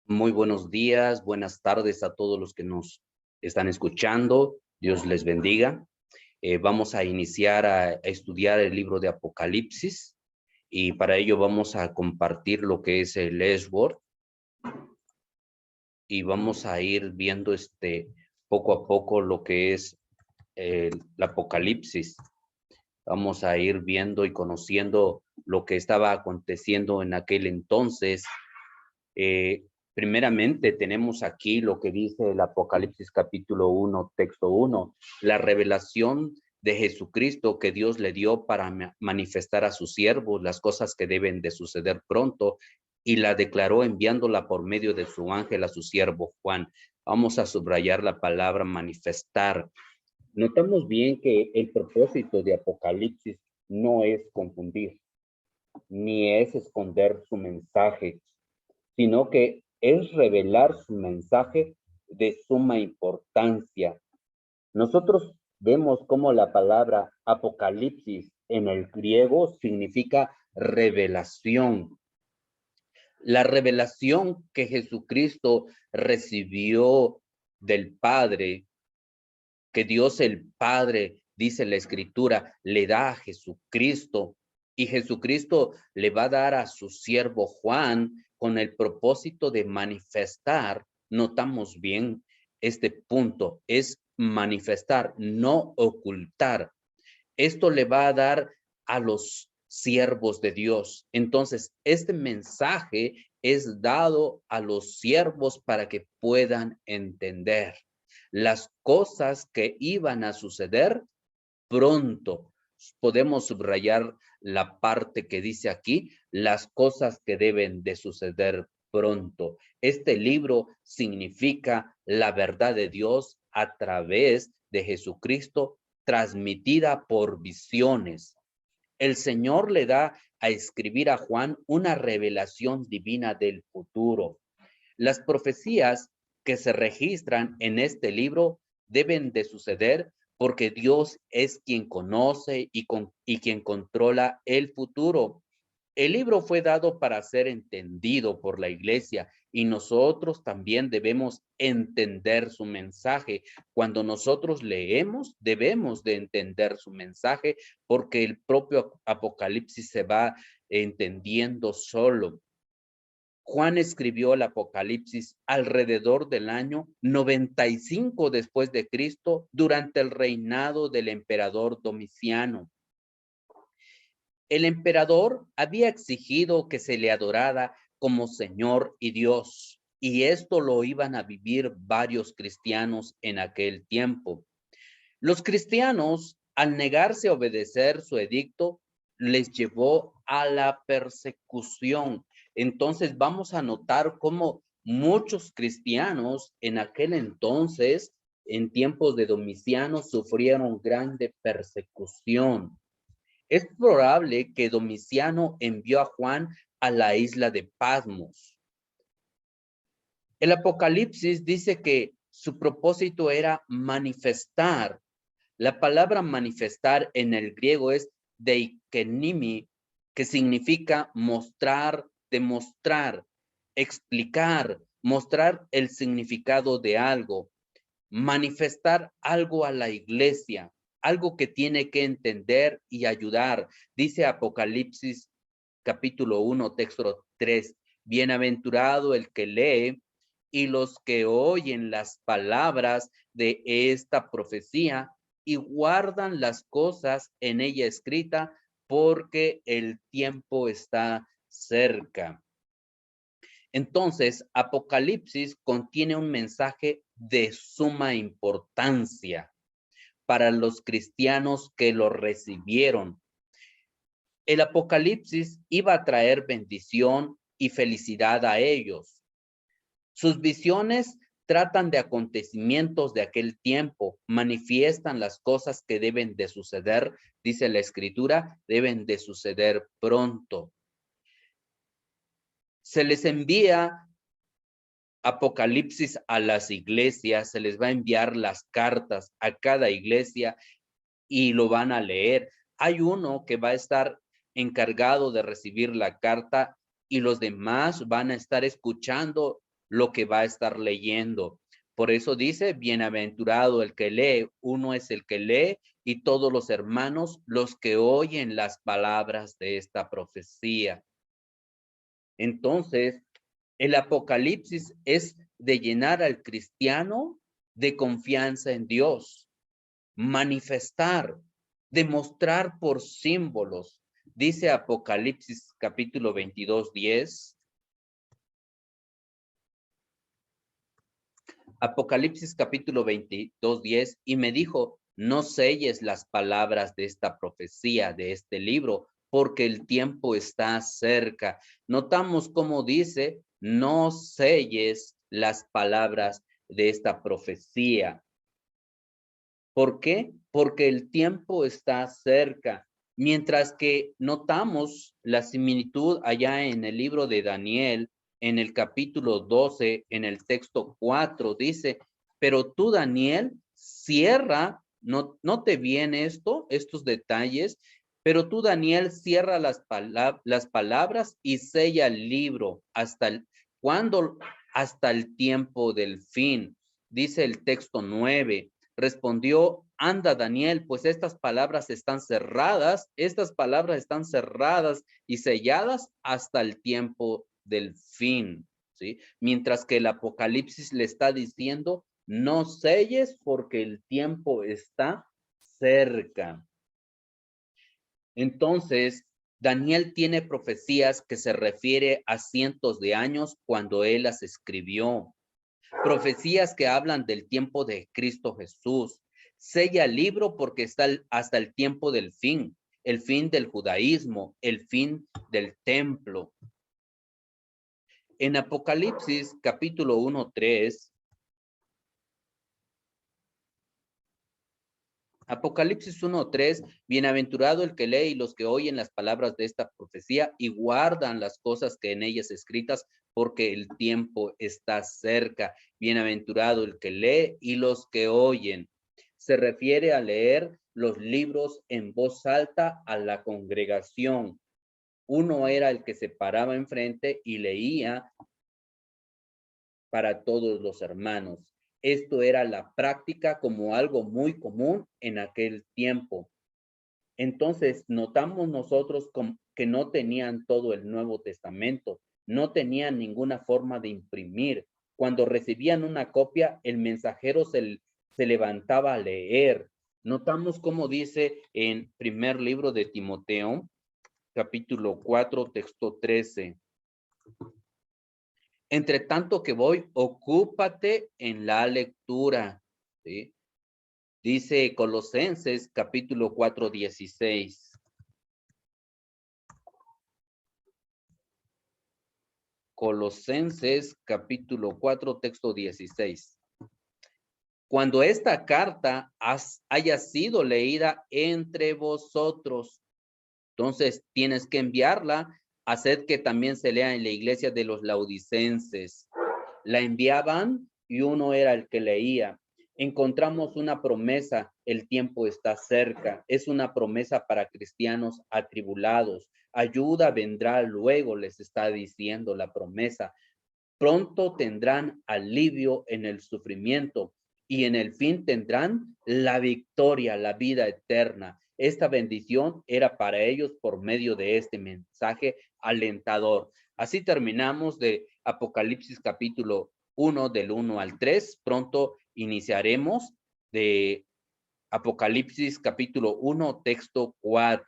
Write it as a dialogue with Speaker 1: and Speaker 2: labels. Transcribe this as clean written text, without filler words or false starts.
Speaker 1: Muy buenos días, buenas tardes a todos los que nos están escuchando. Dios les bendiga. Vamos a iniciar a estudiar el libro de Apocalipsis y para ello vamos a compartir lo que es el Esword y vamos a ir viendo poco a poco lo que es el Apocalipsis. Vamos a ir viendo y conociendo lo que estaba aconteciendo en aquel entonces. Primeramente tenemos aquí lo que dice el Apocalipsis capítulo 1, texto 1, la revelación de Jesucristo que Dios le dio para manifestar a sus siervos las cosas que deben de suceder pronto y la declaró enviándola por medio de su ángel a su siervo Juan. Vamos a subrayar la palabra manifestar. Notamos bien que el propósito de Apocalipsis no es confundir, ni es esconder su mensaje, sino que es revelar su mensaje de suma importancia. Nosotros vemos cómo la palabra apocalipsis en el griego significa revelación. La revelación que Jesucristo recibió del Padre, que Dios el Padre, dice la Escritura, le da a Jesucristo, y Jesucristo le va a dar a su siervo Juan con el propósito de manifestar. Notamos bien este punto, es manifestar, no ocultar. Esto le va a dar a los siervos de Dios. Entonces, este mensaje es dado a los siervos para que puedan entender las cosas que iban a suceder pronto. Podemos subrayar la parte que dice aquí, las cosas que deben de suceder pronto. Este libro significa la verdad de Dios a través de Jesucristo, transmitida por visiones. El Señor le da a escribir a Juan una revelación divina del futuro. Las profecías que se registran en este libro deben de suceder porque Dios es quien conoce y quien controla el futuro. El libro fue dado para ser entendido por la iglesia y nosotros también debemos entender su mensaje. Cuando nosotros leemos, debemos de entender su mensaje porque el propio Apocalipsis se va entendiendo solo. Juan escribió el Apocalipsis alrededor del año 95 después de Cristo, durante el reinado del emperador Domiciano. El emperador había exigido que se le adorara como Señor y Dios, y esto lo iban a vivir varios cristianos en aquel tiempo. Los cristianos, al negarse a obedecer su edicto, les llevó a la persecución. Entonces vamos a notar cómo muchos cristianos en aquel entonces, en tiempos de Domiciano, sufrieron grande persecución. Es probable que Domiciano envió a Juan a la isla de Patmos. El Apocalipsis dice que su propósito era manifestar. La palabra manifestar en el griego es deikenimi, que significa mostrar, demostrar, explicar, mostrar el significado de algo, manifestar algo a la iglesia, algo que tiene que entender y ayudar. Dice Apocalipsis capítulo 1, texto 3, bienaventurado el que lee y los que oyen las palabras de esta profecía y guardan las cosas en ella escrita, porque el tiempo está cerca. Entonces, Apocalipsis contiene un mensaje de suma importancia para los cristianos que lo recibieron. El Apocalipsis iba a traer bendición y felicidad a ellos. Sus visiones tratan de acontecimientos de aquel tiempo, manifiestan las cosas que deben de suceder, dice la Escritura, deben de suceder pronto. Se les envía Apocalipsis a las iglesias, se les va a enviar las cartas a cada iglesia y lo van a leer. Hay uno que va a estar encargado de recibir la carta y los demás van a estar escuchando lo que va a estar leyendo. Por eso dice, bienaventurado el que lee, uno es el que lee y todos los hermanos los que oyen las palabras de esta profecía. Entonces, el Apocalipsis es de llenar al cristiano de confianza en Dios, manifestar, demostrar por símbolos. Dice Apocalipsis capítulo 22:10. Apocalipsis capítulo 22:10, y me dijo, no selles las palabras de esta profecía, de este libro, porque el tiempo está cerca. Notamos cómo dice, no selles las palabras de esta profecía. ¿Por qué? Porque el tiempo está cerca. Mientras que notamos la similitud allá en el libro de Daniel, en el capítulo 12, en el texto 4, dice, pero tú, Daniel, cierra, note bien estos detalles, pero tú, Daniel, cierra las palabras y sella el libro ¿cuándo? Hasta el tiempo del fin. Dice el texto 9. Respondió, anda, Daniel, pues estas palabras están cerradas y selladas hasta el tiempo del fin, ¿sí? Mientras que el Apocalipsis le está diciendo, no selles porque el tiempo está cerca. Entonces, Daniel tiene profecías que se refiere a cientos de años cuando él las escribió. Profecías que hablan del tiempo de Cristo Jesús. Sella el libro porque está hasta el tiempo del fin, el fin del judaísmo, el fin del templo. En Apocalipsis capítulo 1:3, Apocalipsis 1:3, bienaventurado el que lee y los que oyen las palabras de esta profecía y guardan las cosas que en ellas escritas, porque el tiempo está cerca. Bienaventurado el que lee y los que oyen. Se refiere a leer los libros en voz alta a la congregación. Uno era el que se paraba enfrente y leía para todos los hermanos. Esto era la práctica como algo muy común en aquel tiempo. Entonces, notamos nosotros que no tenían todo el Nuevo Testamento, no tenían ninguna forma de imprimir. Cuando recibían una copia, el mensajero se levantaba a leer. Notamos cómo dice en primer libro de Timoteo, capítulo 4, texto 13. Entre tanto que voy, ocúpate en la lectura, ¿sí? Dice Colosenses capítulo 4:16. Colosenses capítulo 4, texto 16. Cuando esta carta haya sido leída entre vosotros, entonces tienes que enviarla, haced que también se lea en la iglesia de los laodicenses. La enviaban y uno era el que leía. Encontramos una promesa, el tiempo está cerca. Es una promesa para cristianos atribulados. Ayuda vendrá luego, les está diciendo la promesa. Pronto tendrán alivio en el sufrimiento y en el fin tendrán la victoria, la vida eterna. Esta bendición era para ellos por medio de este mensaje alentador. Así terminamos de Apocalipsis capítulo 1 del 1 al 3. Pronto iniciaremos de Apocalipsis capítulo 1, texto 4.